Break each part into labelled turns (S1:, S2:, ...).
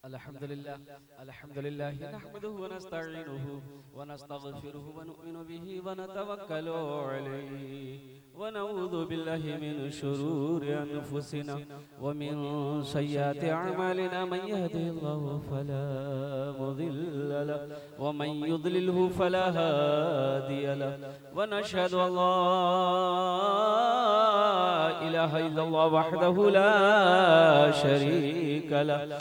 S1: अल्हम्दुलिल्लाह नहमदुहु व नस्तईनुहु व नस्तगफिरुहु व नु'मिनु बिही व नतवक्कलु अलैहि व नऊज़ु बिल्लाहि मिन शुरूरि अनफुसिना व मिन सय्यिआति अअमालिना मन यहदिहिल्लाहु फला मुदिल्ल लहु व मन युद्लिलहु फला हादिय लहु व नशहदु अल्ला इलाहा इल्लल्लाह वहदहु ला शरीक लहु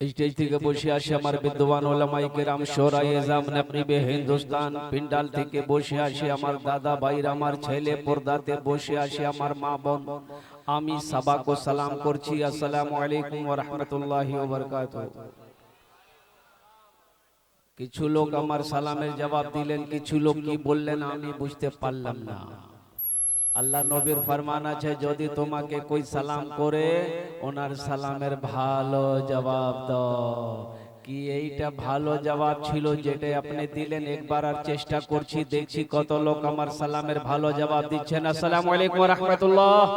S1: स्टेज থেকে বসে আসে আমার বিদ্বান ওলামায়ে কেরাম শোরায়ে এজাম নকীবে হিন্দুস্তান পিন্ডাল থেকে বসে আসে আমার দাদা ভাইরা আমার ছেলে পর্দাতে বসে আসে আমার মা বোন আমি সবাইকে সালাম করছি আসসালামু আলাইকুম ওয়া রাহমাতুল্লাহি ওয়া বারাকাতুহু কিছু লোক আমার সালামের জবাব দিলেন কিছু লোক কি বললেন আমি বুঝতে পারলাম না আল্লাহ নবীর ফরমান আছে যদি তোমাকে কোই সালাম করে ওনার সালামের ভালো জবাব দাও কি এইটা ভালো জবাব ছিল যেটা আপনি দিলেন একবার আর চেষ্টা করছি দেখছি কত লোক আমার সালামের ভালো জবাব দিচ্ছেন আসসালামু আলাইকুম ওয়া রাহমাতুল্লাহ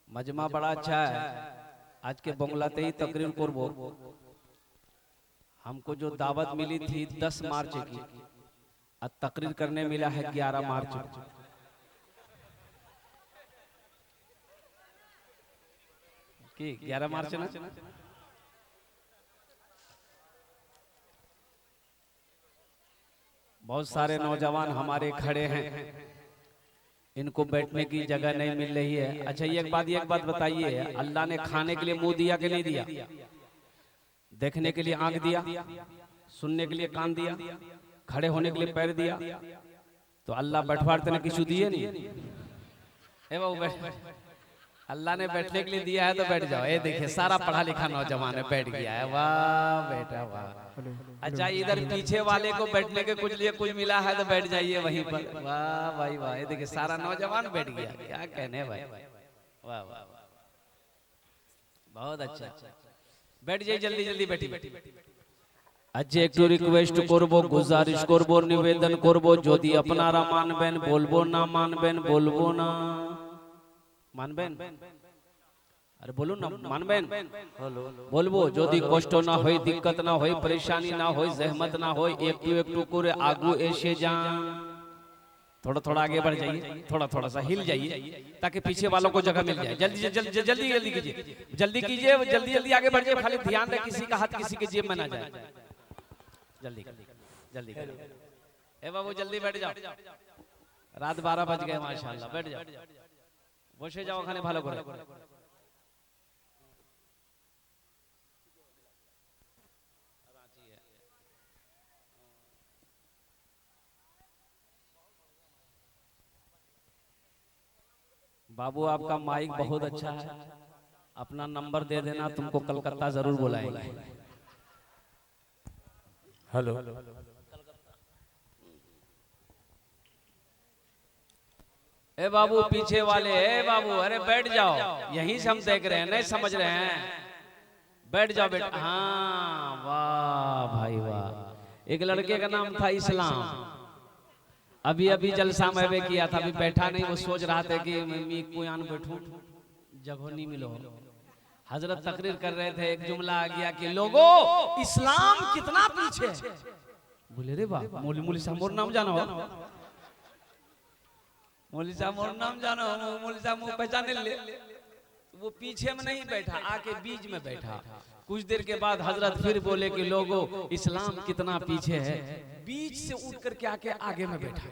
S1: মজমা বড় अच्छा है आज के बंगलाते ही तकरीर करब हमको जो दावत मिली थी 10 मार्च की और तकरीर करने मिला है 11 मार्च की 11 मार्च ना बहुत सारे नौजवान हमारे खड़े हैं इनको बैठने की जगह नहीं मिल रही है अच्छा ये एक बात बताइए अल्लाह ने खाने के लिए मुंह दिया कि नहीं दिया देखने के लिए आंख दिया सुनने के लिए कान दिया खड़े होने के लिए पैर दिया तो अल्लाह बैठवाते ने किसी दिए नहीं ए बाबू अल्लाह ने बैठने के लिए दिया है तो बैठ जाओ ये देखिए सारा पढ़ा लिखा नौजवान है बैठ गया है वाह बेटा वाह अच्छा इधर पीछे वाले को बैठने के कुछ लिए कुछ मिला है तो बैठ जाइए वहीं पर वाह भाई वाह ये देखिए सारा नौजवान बैठ गया क्या कहने भाई वाह वाह बहुत अच्छा बैठ जाइए जल्दी जल्दी बैठी आज एक रिक्वेस्ट करब गुजारिश करब निवेदन करब यदि अपनारा मानबेन बोलबो ना मानबेन बोलबो ना मानबेन अरे बोलो ना मानबेन बोलबो यदि कष्ट ना होय दिक्कत ना होय परेशानी ना होय जहमत ना होय एकटू करे आगू एसे जान थोड़ा थोड़ा आगे बढ़ जाइए थोड़ा थोड़ा सा हिल जाइए ताकि पीछे वालों को जगह मिल जाए जल्दी जल्दी जल्दी जल्दी कीजिए जल्दी कीजिए जल्दी जल्दी आगे बढ़ जाइए खाली ध्यान रहे किसी का हाथ किसी के जेब में ना जाए जल्दी जल्दी ए बाबू जल्दी बैठ जाओ रात 12 बज गए माशाल्लाह बैठ जाओ বসে যাও ওখানে ভালো করে बाबू आपका माइक बहुत अच्छा है अपना नंबर दे देना तुमको कलकत्ता जरूर बुलाएंगे हेलो ए बाबू पीछे वाले ए बाबू अरे बैठ जाओ यहीं से हम देख रहे हैं नहीं समझ रहे हैं बैठ जाओ बेटा हाँ वाह भाई वाह एक लड़के का नाम था इस्लाम अभी अभी जलसा में वे किया था अभी बैठा नहीं वो सोच रहा था कि मैं कोई आन बैठूं जगह नहीं मिलो हजरत तकरीर कर रहे थे एक जुमला आ गया कि लोगों इस्लाम कितना पीछे बोले रे वाह मौलवी साहब मोर नाम जानो मौलवी साहब मोर नाम जानो मौलवी साहब मुंह पहचाने ले वो पीछे में नहीं बैठा आके बीच में बैठा कुछ देर के बाद हजरत फिर बोले कि लोगों इस्लाम कितना पीछे है बीच बीच से उठ करके आके आगे में बैठा।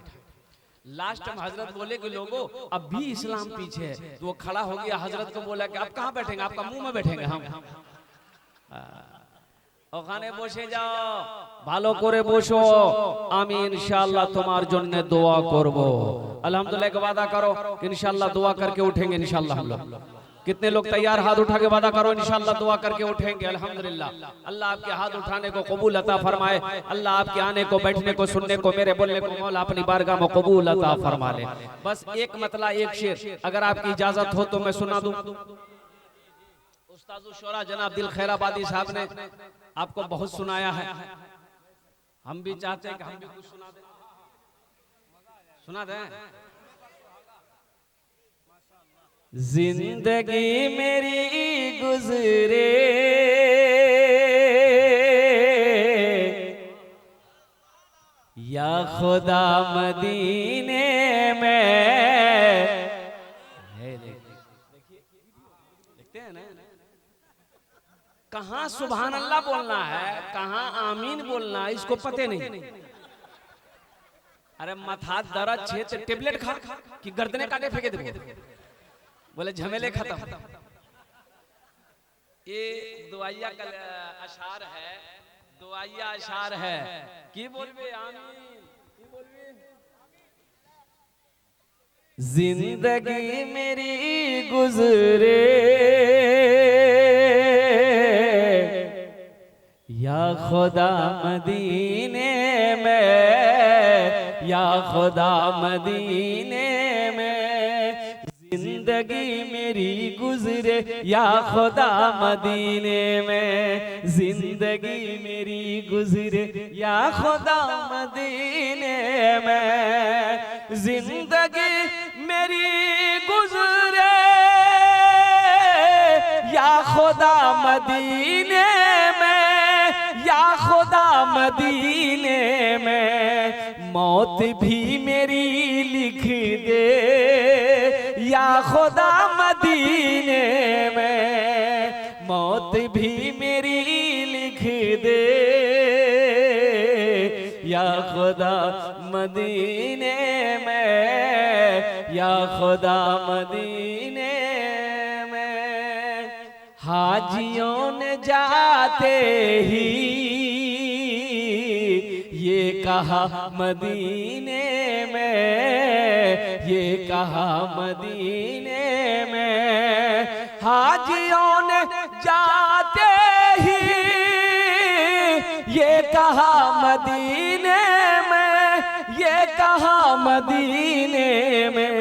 S1: लास्ट में हजरत बोले कि लोगों अब भी इस्लाम पीछे है, तो वो खड़ा हो गया। हजरत को बोला कि आप कहाँ बैठेंगे, आपका मुंह में बैठेंगे हम। ওখানে বসে যাও, ভালো করে বসো, আমি ইনশাআল্লাহ তোমার জন্য দোয়া করব। अल्हम्दुलिल्लाह का वादा करो कि इंशाअल्लाह दुआ करके उठेंगे इंशाअल्लाह हम लोग। कितने लोग तैयार, हाथ उठा के वादा करो इंशाअल्लाह दुआ करके उठेंगे। अल्हम्दुलिल्लाह, अल्लाह आपके हाथ उठाने को कबूल अता फरमाए। अल्लाह आपके आने को, बैठने को, सुनने को, मेरे बोलने को मौला अपनी बारगाह में कबूल अता फरमा ले। बस एक मतला, एक शेर अगर आपकी इजाजत हो तो मैं सुना दूं। उस्ताद शोरा जनाब दिल खैराबादी साहब ने आपको बहुत सुनाया है, हम भी चाहते हैं कि हम भी कुछ सुना दें। सुना दें। जिंदगी मेरी गुजरे या खुदा मदीने में। देखते हैं ना, कहाँ सुभान अल्लाह बोलना है, कहाँ आमीन बोलना है, इसको पते नहीं। अरे माथा दर्द छे टेबलेट खा कि गर्दने काटे फेंके दे, बोले झमेले खत्म। ये दुआया का अशार है, दुआया अशार है। की बोलबे आमीन, की बोलबे। जिंदगी मेरी गुजरे या खुदा मदीने में, या खुदा मदीने में। जिंदगी मेरी गुजरे या खुदा मदीने में, जिंदगी मेरी गुजरे या खुदा मदीने में। जिंदगी मेरी गुजरे या खुदा मदीने में, या खुदा मदीने में। मौत भी मेरी लिख दे या खुदा मदीने में। मौत भी मेरी लिख दे या खुदा मदीने में, या खुदा मदीने में। हाजियों ने जाते ही ये कहा मदीने में, ये कहा मदीने में। हाजियों ने जाते ही ये कहा मदीने में, ये कहा मदीने में।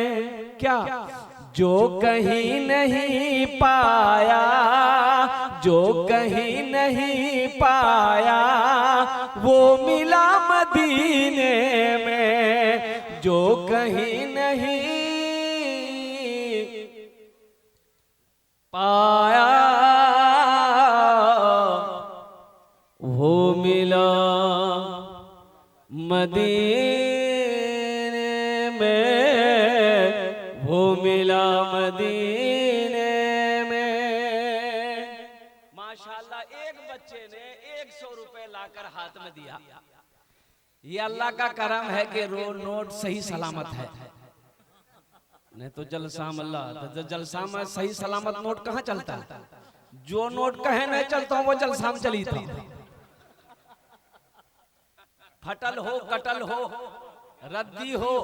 S1: क्या जो कहीं नहीं पाया, जो कहीं नहीं पाया, वो मिला मदीने में। जो कहीं नहीं पाया, वो मिला मदीने में, वो मिला मदीने में। माशाल्लाह, एक बच्चे ने 100 रुपए लाकर हाथ में दिया। ये अल्लाह का करम है कि नोट सही सलामत है, नहीं तो जलसा में अल्लाह, तो जलसा में सही सलामत नोट कहाँ चलता है। जो नोट कहे नहीं चलता वो जलसा में चली था। फटल हो, कटल हो, रद्दी हो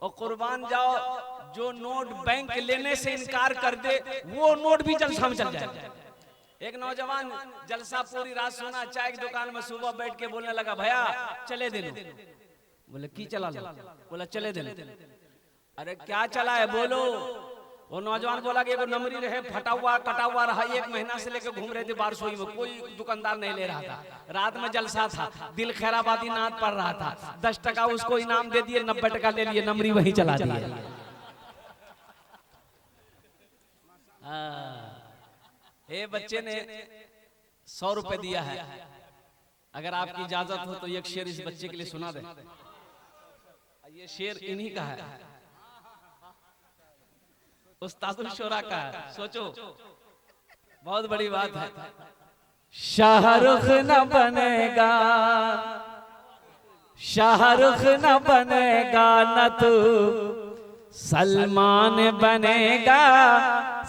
S1: और कुर्बान जाओ। जो नोट बैंक लेने से इनकार कर दे वो नोट भी जलसा में चल जाए। एक नौजवान जलसा पूरी रात सुना, चाय की दुकान में सुबह बैठ के बोलने लगा, भैया चले दे लो। बोले की चला लो? बोला चले दे लो। अरे क्या चला है बोलो। वो नौजवान बोला कि एगो नमरी रहे, फटा हुआ कटा हुआ रहा, 1 महीना से लेकर घूम रहे थे बारसोई में, कोई दुकानदार नहीं ले रहा था। रात में जलसा था, दिल खैराबादी नाद पड़ रहा था। 10 टका उसको इनाम दे दिए, 90 टका ले लिए, नमरी वहीं चला दिए। ये बच्चे ने 100 रुपए दिया है। अगर आपकी इजाजत हो तो एक शेर इस बच्चे के लिए सुना दे। ये शेर इन्हीं का है, उस्तादुल शोरा का है। सोचो, बहुत बड़ी बात है। शाहरुख न बनेगा, शाहरुख न बनेगा न तू सलमान बनेगा,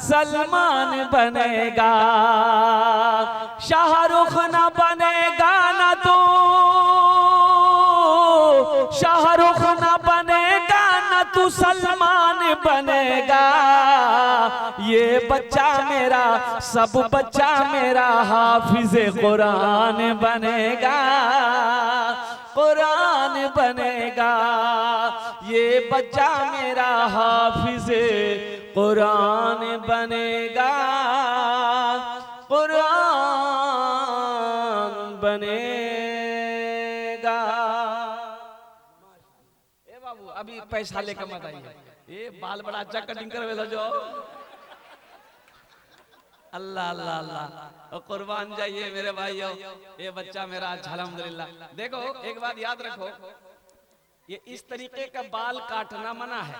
S1: सलमान बनेगा। शाहरुख न बनेगा न तू, शाहरुख न बनेगा न तू सलमान बनेगा। ये बच्चा मेरा, सब बच्चा मेरा हाफिज कुरान बनेगा, कुरान बनेगा। ये बच्चा मेरा हाफिज कुरान बनेगा, कुरान बनेगा। ए बाबू अभी पैसा लेकर मत आइए, ये बाल बड़ा अच्छा कटिंग करवे जो। अल्लाह अल्लाह अल्लाह, कुर्बान जाइए मेरे भाइयों, ये बच्चा मेरा अच्छा अल्हम्दुलिल्लाह। देखो एक बात याद रखो, ये इस तरीके का बाल काटना मना है,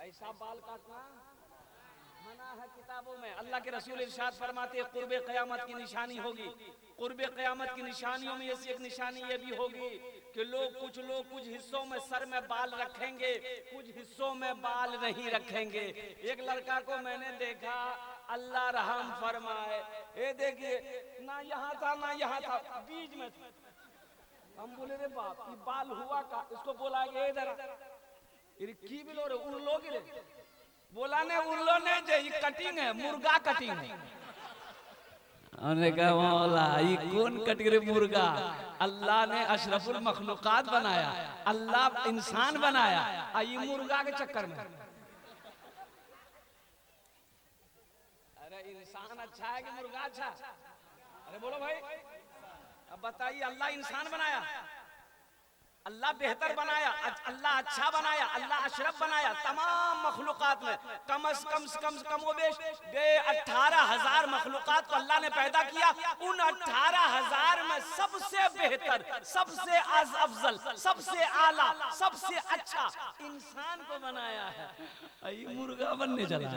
S1: ऐसा बाल काटना मना है किताबों में। अल्लाह के रसूल इरशाद फरमाते हैं कुर्बे क़यामत की निशानी होगी, कुर्बे क़यामत की निशानियों में ऐसी एक निशानी ये भी होगी कि कुछ लोग कुछ हिस्सों में सर में बाल रखेंगे, कुछ हिस्सों में बाल नहीं रखेंगे। एक लड़का को मैंने देखा, अल्लाह रहम फरमाए, ये देखिए ना यहाँ था ना यहाँ था, बीच में था। हम बोले रे बाप ये बाल हुआ का, इसको बोला कि इधर की बिलो रे उन लोग रे, बोला ने उन लोग ने जे ये कटिंग है, मुर्गा कटिंग है। उन्होंने कहा मौला ये कौन कटिंग रे मुर्गा? अल्लाह ने अशरफुल मखलूकात बनाया, अल्लाह इंसान बनाया, ये मुर्गा के चक्कर में। अरे इंसान अच्छा है कि मुर्गा अच्छा? अरे बोलो भाई, अब बताइए। अल्लाह इंसान बनाया, अल्लाह बेहतर बनाया, अल्लाह अच्छा बनाया, अल्लाह अशरफ बनाया। तमाम मखलूकात में कम से कम वो बेश 18,000 मखलूकात को अल्लाह ने पैदा किया। उन 18,000 में सबसे बेहतर, सबसे अफजल, सबसे आला, सबसे अच्छा इंसान को बनाया है। ये मुर्गा बनने चला।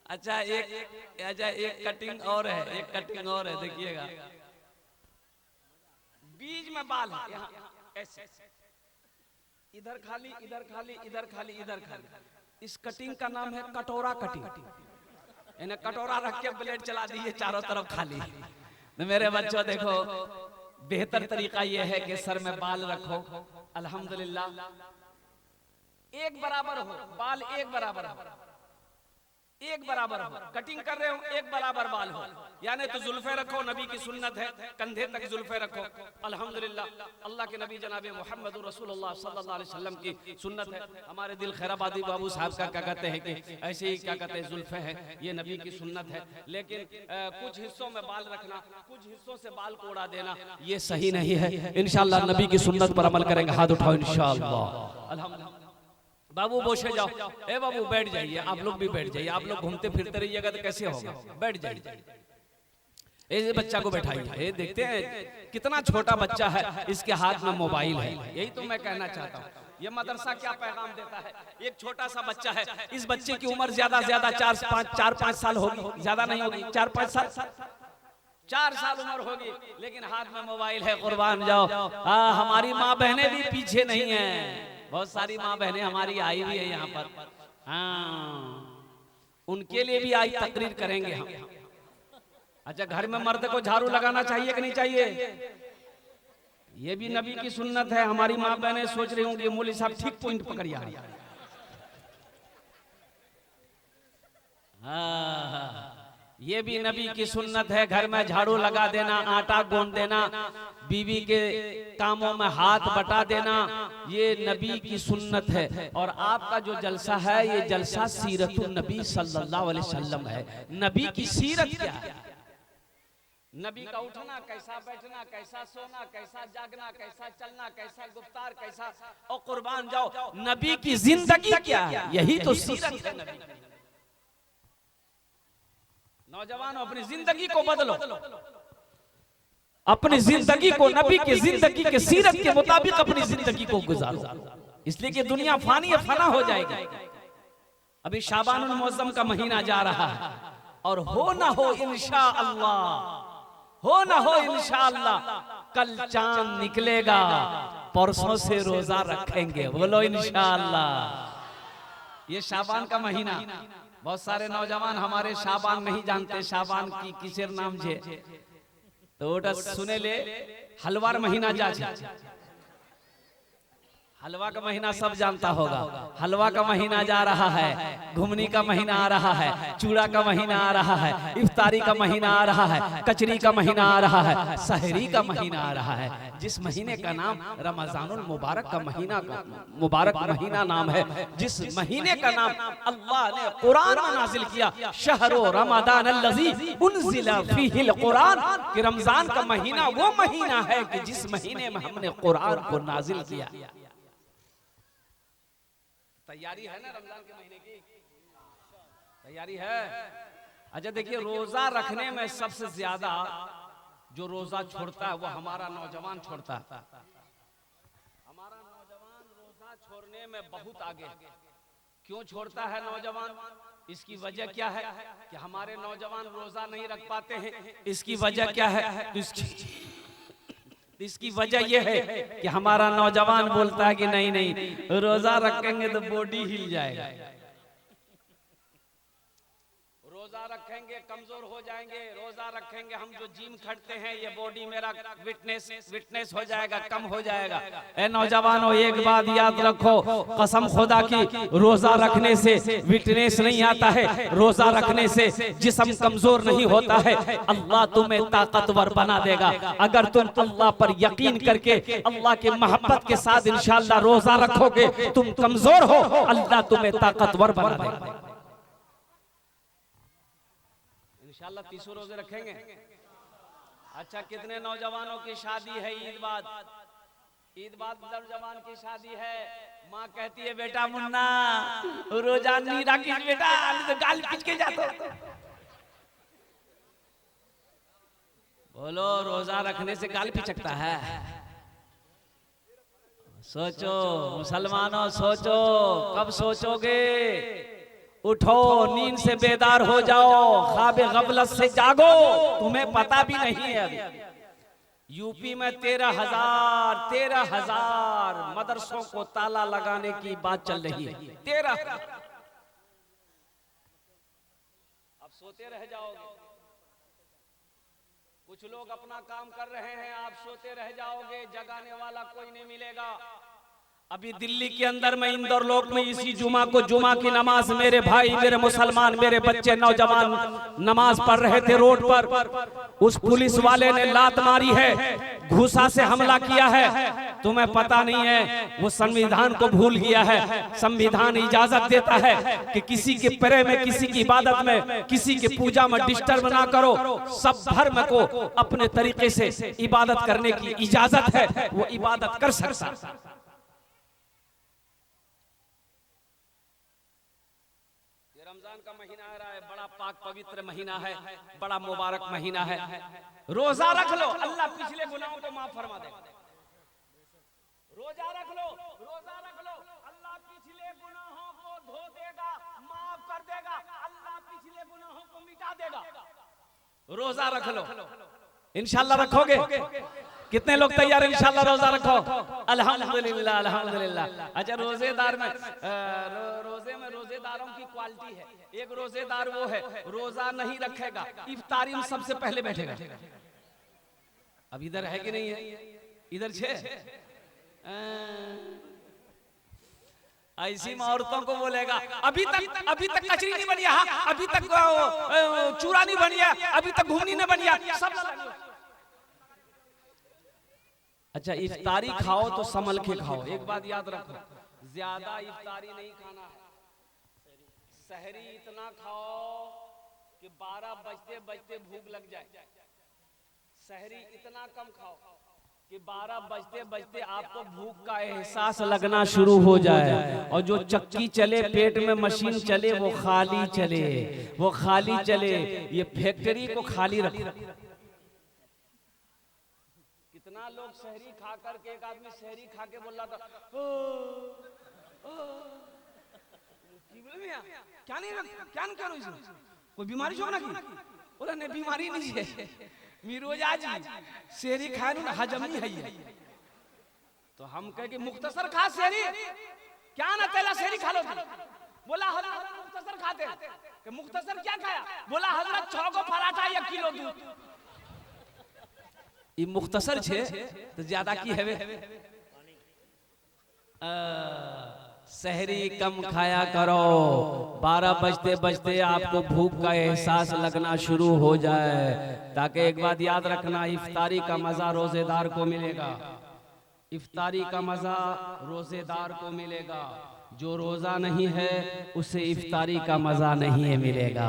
S1: अच्छा एक कटिंग और है, एक कटिंग और है, देखिएगा। बीच में बाल है, यहाँ ऐसे, इधर खाली, इधर खाली, इधर खाली, इधर खाली। इस कटिंग का नाम है कटोरा कटिंग। इन्हें कटोरा रख के ब्लेड चला दिए, चारों तरफ खाली। तो मेरे बच्चों देखो, बेहतर तरीका यह है कि सर में बाल रखो, अल्हम्दुलिल्लाह एक बराबर हो, बाल एक बराबर हो, एक बराबर हो। कटिंग कर रहे हो एक बराबर बाल हो, यानी तो जुल्फे रखो, नबी की सुन्नत है, कंधे तक जुल्फे रखो। अल्हम्दुलिल्लाह अल्लाह के नबी जनाब मोहम्मद रसूलुल्लाह सल्लल्लाहु अलैहि वसल्लम की सुन्नत है। हमारे दिल खैराबादी बाबू साहब का क्या कहते हैं कि ऐसे ही क्या कहते हैं जुल्फे हैं, ये नबी की सुन्नत है। लेकिन कुछ हिस्सों में बाल रखना, कुछ हिस्सों से बाल को उड़ा देना, ये सही नहीं है। इंशाअल्लाह नबी की सुन्नत पर अमल करेंगे। हाथ उठाओ इंशाअल्लाह। अल्हम्दुलिल्लाह बाबू बोशे जाओ, ए बाबू बैठ जाइए, आप लोग भी बैठ जाइए। आप लोग घूमते फिरते रहिएगा तो कैसे होगा? बैठ जाइए। ये बच्चा को बैठाइए। ये देखते हैं कितना छोटा बच्चा है, इसके हाथ में मोबाइल है। यही तो मैं कहना चाहता हूँ, ये मदरसा क्या पैगाम देता है। एक छोटा सा बच्चा है, इस बच्चे की उम्र ज्यादा 4-5 साल होगी, ज्यादा नहीं होगी, 4-5 साल, 4 साल उम्र होगी, लेकिन हाथ में मोबाइल है। कुर्बान जाओ, हमारी माँ बहनें भी पीछे नहीं है, बहुत सारी माँ बहनें हमारी आई हुई है यहाँ पर। हाँ, उनके लिए भी आज तकरीर करेंगे हम। अच्छा, घर में मर्द को झाड़ू लगाना चाहिए कि नहीं चाहिए? ये भी नबी की सुन्नत है। हमारी माँ बहनें सोच रही होंगी मौलवी साहब ठीक पॉइंट पकड़िया। हाँ, ये भी नबी की सुन्नत है। घर में झाड़ू लगा देना, आटा गूंद देना, बीवी के कामों में हाथ बटा देना, ये नबी की सुन्नत है। और आपका जो जलसा है, ये जलसा सीरतुन नबी सल्लल्लाहु अलैहि वसल्लम है। नबी की सीरत क्या है? नबी का उठना, कैसा बैठना, कैसा सोना, कैसा जागना, कैसा चलना, कैसा गुफ्तार, कैसा, और कुर्बान जाओ नबी की जिंदगी क्या है? यही तो सीरत है नबी की। नौजवानों, अपनी जिंदगी को बदलो, अपनी जिंदगी को नबी की जिंदगी के सीरत के मुताबिक अपनी जिंदगी को गुजारो, इसलिए कि दुनिया फानी है, फना हो जाएगी। अभी शाबानुल मुअज्जम का महीना जा रहा है, और हो ना हो इंशाअल्लाह हो ना हो इंशाअल्लाह कल चांद निकलेगा, परसों से रोजा रखेंगे, बोलो इंशाअल्लाह। ये शाबान का महीना, बहुत सारे नौजवान हमारे शाबान नहीं जानते, शाबान की किसर नाम छे, तो ओटा सुने ले हलवार महीना जा छे। हलवा का महीना सब जानता होगा, हलवा का महीना जा रहा है, घुमनी का महीना आ रहा है, चूड़ा का महीना आ रहा है, इफ्तारी का महीना आ रहा है, कचरी का महीना आ रहा है, सहरी का महीना आ रहा है। जिस महीने का नाम रमजानुल मुबारक का महीना का मुबारक महीना नाम है, जिस महीने का नाम अल्लाह ने कुरान में नाजिल किया, शहरो रमजान अल्लज़ी उनज़िला फ़ीहिल कुरान, कि रमजान का महीना वो महीना है कि जिस महीने में हमने कुरान को नाजिल किया। तैयारी है ना रमजान के महीने की, तैयारी है। अच्छा देखिए, रोजा रखने में सबसे ज्यादा जो रोजा छोड़ता है वो हमारा नौजवान छोड़ता है। हमारा नौजवान रोजा छोड़ने में बहुत आगे। क्यों छोड़ता है नौजवान? इसकी वजह क्या है कि हमारे नौजवान रोजा नहीं रख पाते हैं। इसकी वजह क्या है? इसकी वजह यह है कि हमारा नौजवान बोलता है कि नहीं नहीं, रोजा रखेंगे तो बॉडी हिल जाएगा, रोजा रखेंगे कमजोर हो जाएंगे, रोजा रखेंगे हम जो जिम खटते हैं ये बॉडी मेरा विटनेस हो जाएगा, कम हो जाएगा। ए नौजवानों, एक बात याद रखो, कसम खुदा की, रोजा रखने से विटनेस नहीं आता है, रोजा रखने से जिस्म कमजोर नहीं होता है, अल्लाह तुम्हें ताकतवर बना देगा। अगर तुम अल्लाह पर यकीन करके अल्लाह की मोहब्बत के साथ इंशाअल्लाह रोजा रखोगे, तुम कमजोर हो, अल्लाह तुम्हें ताकतवर बना देगा। इंशाअल्लाह 30 रोजे रखेंगे। अच्छा, कितने नौजवानों की शादी है? ईद बाद नौजवान की शादी है, माँ कहती है बेटा मुन्ना रोजा नहीं रखी बेटा, तो गाल पीट के जातो। बोलो, रोजा रखने से गाल पिचकता है? सोचो मुसलमानों, सोचो, कब सोचोगे? उठो, नींद से बेदार हो जाओ, ख्वाबे गफलत से जागो। तुम्हें पता भी नहीं है अभी यूपी में 13,000 मदरसों को ताला लगाने की बात चल रही है। 13। अब सोते रह जाओगे। कुछ लोग अपना काम कर रहे हैं, आप सोते रह जाओगे, जगाने वाला कोई नहीं मिलेगा। अभी दिल्ली के अंदर में इंदौर लोक में इसी जुमा को, जुमा की नमाज मेरे भाई, मेरे मुसलमान, मेरे बच्चे नौजवान नमाज पढ़ रहे थे रोड पर, उस पुलिस वाले ने लात मारी है, घूसा से हमला किया है। तुम्हें पता नहीं है, वो संविधान को भूल गया है। संविधान इजाजत देता है कि किसी के प्रे में, किसी की इबादत में, किसी की पूजा में डिस्टर्ब ना करो। सब धर्म को अपने तरीके से इबादत करने की इजाजत है, वो इबादत कर सकता। रमजान का महीना आ रहा है, बड़ा पाक पवित्र महीना है, बड़ा मुबारक महीना है। रोजा रख लो, अल्लाह पिछले गुनाहों को माफ फरमा देगा। रोजा रख लो, रोजा रख लो, अल्लाह पिछले गुनाहों को धो देगा, माफ कर देगा, अल्लाह पिछले गुनाहों को मिटा देगा। रोजा रख लो, इंशाल्लाह रखोगे? कितने लोग तैयार इंशाल्लाह रोजा रखो? अल्हम्दुलिल्लाह, अल्हम्दुलिल्लाह। अच्छा, रोजेदार में रोजे में रोजेदारों की क्वालिटी है। एक रोजेदार वो है, रोजा नहीं रखेगा, इफ्तारी में सबसे पहले बैठेगा। अब इधर है कि नहीं है? इधर छे। ऐसी औरतों को बोलेगा अभी तक कचरी नहीं बनिया, अभी तक चूड़ा नहीं बनिया, अभी तक घुमनी नहीं बनिया, सब। अच्छा, इफ्तारी खाओ तो संभल के खाओ। एक बात याद रखो, ज्यादा इफ्तारी नहीं खाना है। सहरी इतना खाओ कि 12 बजते बजते भूख लग जाए। सहरी इतना कम खाओ कि 12 बजते बजते आपको भूख का एहसास लगना शुरू हो जाए। और जो चक्की चले, पेट में मशीन चले, वो खाली चले, वो खाली चले। ये फैक्ट्री को खाली रखो। कितना लोग सहरी खा करके, एक आदमी सहरी खा के बोल रहा था क्या नहीं, क्या करो, कोई बीमारी छो ना की? बोला नहीं, बीमारी नहीं है, मीरोजा जी शेरी खाए ना हजम नहीं है। तो हम कहे कि मुख्तसर खा शेरी, क्या ना तेला शेरी खा लो। बोला हजरत मुख्तसर खाते कि मुख्तसर क्या खाया? बोला हजरत 6 को पराठा 1 किलो दूध। ये मुख्तसर छे तो ज्यादा की है सहरी कम खाया करो। 12 बजते बजते आपको भूख का एहसास लगना शुरू हो जाए, ताकि एक बात याद रखना, इफ्तारी का मजा रोजेदार को मिलेगा। इफ्तारी का मजा रोजेदार को मिलेगा। जो रोजा नहीं है उसे इफ्तारी का मजा नहीं मिलेगा,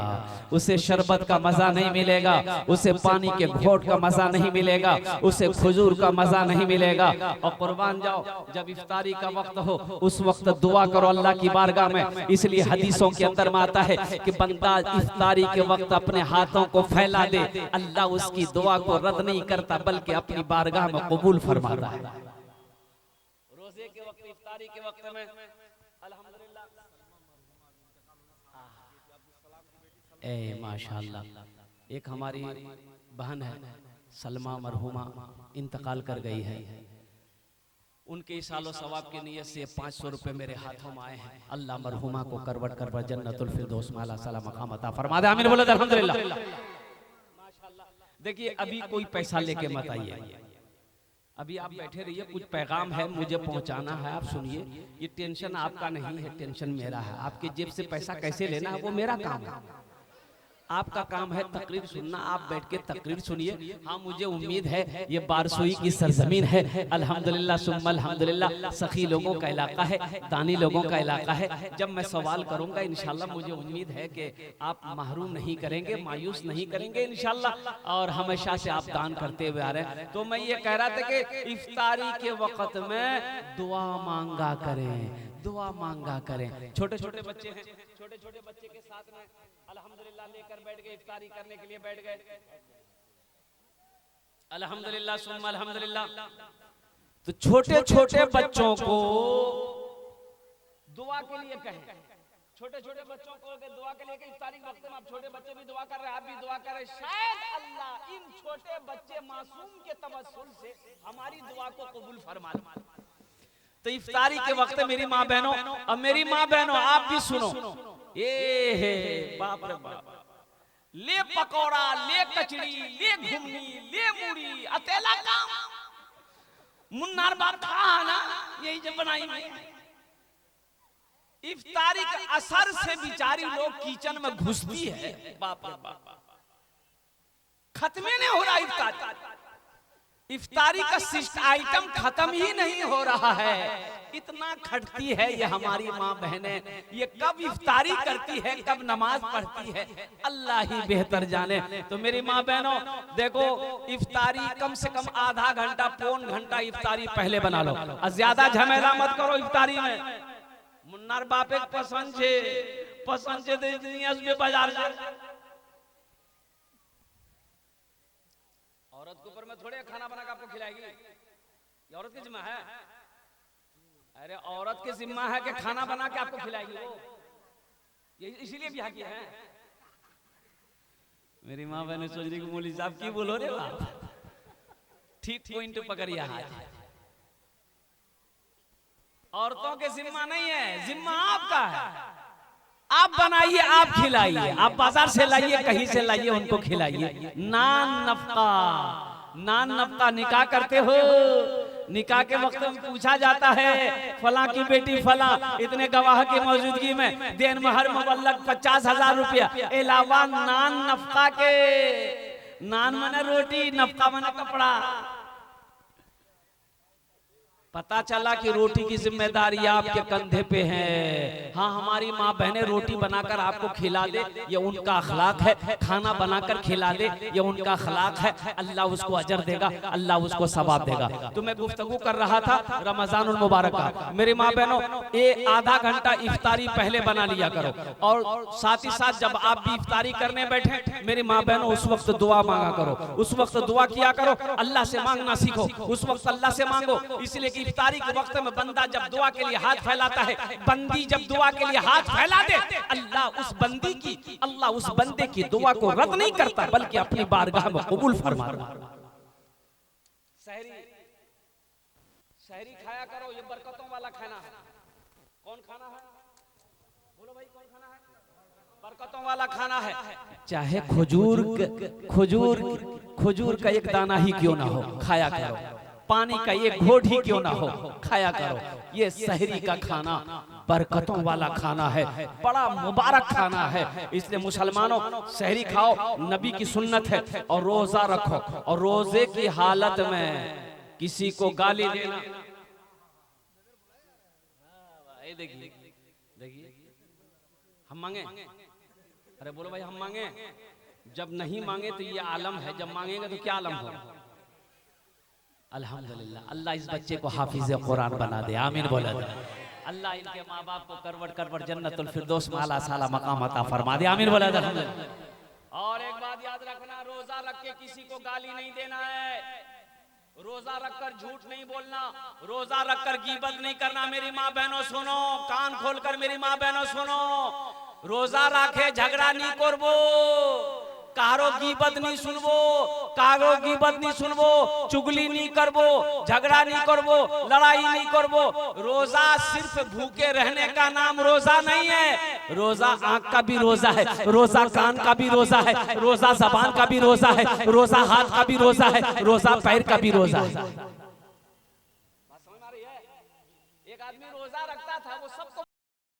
S1: उसे शरबत का मजा नहीं मिलेगा, उसे पानी के घोट का मजा नहीं मिलेगा, उसे खजूर का मजा नहीं मिलेगा। और कुर्बान जाओ, जब इफ्तारी का वक्त हो उस वक्त दुआ करो अल्लाह की बारगाह में। इसलिए हदीसों के अंदर में आता है कि बंदा इफ्तारी के वक्त अपने हाथों को फैला दे, अल्लाह उसकी दुआ को रद्द नहीं करता बल्कि अपनी बारगाह में कबूल फरमाता है। रोजे के वक्त, इफ्तारी के वक्त में अल्हम्दुलिल्लाह, ए माशाअल्लाह, एक हमारी बहन है सलमा मरहुमा, इंतकाल कर गई है। उनके सालों सवाब की नियत से 500 रुपए मेरे हाथों में आए हैं। अल्लाह मरहुमा को करवट करवट जन्नतुल फिरदौस में आला सलाम मकाम अता फरमा दे। आमीन बोलो अल्हम्दुलिल्लाह। देखिए अभी कोई पैसा लेके मत आइए, अभी आप बैठे रहिए, कुछ पैगाम है मुझे पहुंचाना है, आप सुनिए। ये टेंशन आपका नहीं है, टेंशन मेरा है। आपके जेब से पैसा कैसे लेना है वो मेरा काम है। आपका काम है तकरीर सुनना, आप बैठ के तकरीर सुनिए। हाँ मुझे उम्मीद है ये बारसोई की सरजमीन है, अल्हम्दुलिल्लाह सुम्मा अल्हम्दुलिल्लाह, सखी लोगों का इलाका है, दानी लोगों का इलाका है। जब मैं सवाल करूंगा इंशाल्लाह मुझे उम्मीद है कि आप महरूम नहीं करेंगे, मायूस नहीं करेंगे इंशाल्लाह, और हमेशा से आप दान करते हुए आ रहे हैं। तो मैं ये कह रहा था कि इफ्तारी के वक्त में दुआ मांगा करें, दुआ मांगा करें। छोटे छोटे बच्चे हैं, छोटे छोटे बच्चे के साथ में अल्हम्दुलिल्लाह लेकर बैठ गए, इफ्तारी करने के लिए बैठ गए। अल्हम्दुलिल्लाह सुम्मा अल्हम्दुलिल्लाह। तो छोटे छोटे बच्चों को दुआ के लिए कहें, छोटे छोटे बच्चों को दुआ के लिए कि इफ्तारी के वक्त में आप छोटे बच्चे भी दुआ कर रहे हैं, आप भी दुआ कर रहे हैं। शायद अल्लाह इन छोटे बच्चे मासूम के तवस्सुल से हमारी दुआ को कबूल फरमा ले। तो इफ्तारी के वक्त मेरी माँ बहनों, अब मेरी माँ बहनों आप भी सुनो, ये है बाप रे बाप, ले पकौड़ा, ले कचड़ी, ले घुमनी, ले मूड़ी, अतेला काम मुन्नार बाप खा ना, यही जब बनाई मैं। इफ्तारी के असर से बिचारी लोग किचन में घुसती है, बाप रे बाप, खत्म नहीं हो रहा इफ्तारी। इफ्तारी का शिष्ट आइटम खत्म ही नहीं हो रहा है, इतना खटती है ये हमारी माँ बहनें। ये कब इफ्तारी करती है, कब नमाज पढ़ती है, अल्लाह ही बेहतर जाने। तो मेरी माँ बहनों देखो, इफ्तारी कम से कम आधा घंटा पौन घंटा इफ्तारी पहले बना लो, और ज्यादा झमेला मत करो इफ्तारी में। मुन्नार बापे पसंद से बाजार से औरत के ऊपर में थोड़े खाना बना के आपको खिलाएगी, ये औरत की जिम्मा है। अरे औरत की जिम्मा है कि खाना बना के आपको खिलाएगी वो, ये इसीलिए ब्याह किया है। मेरी माँ बहने सोच रही मौलवी साहब की बोलो रे बाप, ठीक पॉइंट पकड़िया हाथ। औरतों के जिम्मा नहीं है, जिम्मा आपका है। आप बनाइए, आप खिलाइए, आप बाजार से लाइए, कहीं से लाइए, उनको खिलाइए। नान नफका, नान नफका निकाह करते हो, निकाह के वक्त में पूछा जाता है फला की बेटी फला, इतने गवाह की मौजूदगी में देन महर मुबल्लग 50,000 रुपया, अलावा नान नफका के, नान मने रोटी, नफका मने कपड़ा। पता चला कि रोटी की जिम्मेदारी आपके कंधे पे है। हाँ हमारी माँ बहनें रोटी बनाकर आपको खिला दे, ये उनका अखलाक है। खाना बनाकर खिला दे, ये उनका अखलाक है। अल्लाह उसको अजर देगा, अल्लाह उसको सवाब देगा। तो मैं गुफ्तगू कर रहा था रमजानुल मुबारक का। मेरी माँ बहनों, ये आधा घंटा इफ्तारी पहले बना लिया करो, और साथ ही साथ जब आप भी इफ्तारी करने बैठे मेरी माँ बहनों, उस वक्त दुआ मांगा करो, उस वक्त दुआ किया करो। अल्लाह से मांगना सीखो, उस वक्त अल्लाह से मांगो, इसलिए कि इफ्तारी के वक्त में बंदा जब दुआ के लिए हाथ फैलाता है, बंदी जब दुआ के लिए हाथ फैला दे, अल्लाह उस बंदे की दुआ को रद्द नहीं करता बल्कि अपनी बारगाह में कबूल फरमाता। सहरी खाया करो, ये बरकतों वाला खाना है। कौन खाना है? बोलो भाई, कौन खाना है? बरकतों वाला खाना है। चाहे खजूर का एक दाना ही क्यों ना हो, खाया करो। पानी का एक घोट ही क्यों ना हो, खाया करो। ये सहरी का खाना बरकतों वाला खाना है, बड़ा मुबारक खाना है। इसलिए मुसलमानों, सहरी खाओ, नबी की सुन्नत है। और रोजा रखो, और रोजे की हालत में किसी को गाली देना, देखिए हम मांगे, अरे बोलो भाई हम मांगे। जब नहीं मांगे तो ये आलम है, जब मांगेंगे तो क्या आलम होगा। अल्हम्दुलिल्लाह, अल्लाह इस बच्चे को हाफिज कुरान बना दे, आमीन बोला दे। अल्लाह इनके माँ बाप को करवट जन्नतुल फिरदौस में आला साला मकाम अता फरमा दे, आमीन बोला दे। और एक बात याद रखना, रोजा रख के किसी को गाली नहीं देना है, रोजा रखकर झूठ नहीं बोलना, रोजा रखकर गीबत नहीं करना। मेरी माँ बहनों सुनो, कान खोलकर मेरी माँ बहनों सुनो, रोजा रखे झगड़ा नहीं करबो, कारो गीबत नहीं सुनबो, कारो गीबत नहीं सुनबो, चुगली नहीं करबो, झगड़ा नहीं करबो, लड़ाई नहीं करबो। रोजा सिर्फ भूखे रहने का नाम रोजा नहीं है। रोजा आंख का भी रोजा है, रोजा कान का भी रोजा है, रोजा जबान का भी रोजा है, रोजा हाथ का भी रोजा है, रोजा पैर का भी रोजा है। एक आदमी रोजा रखता था, वो सबको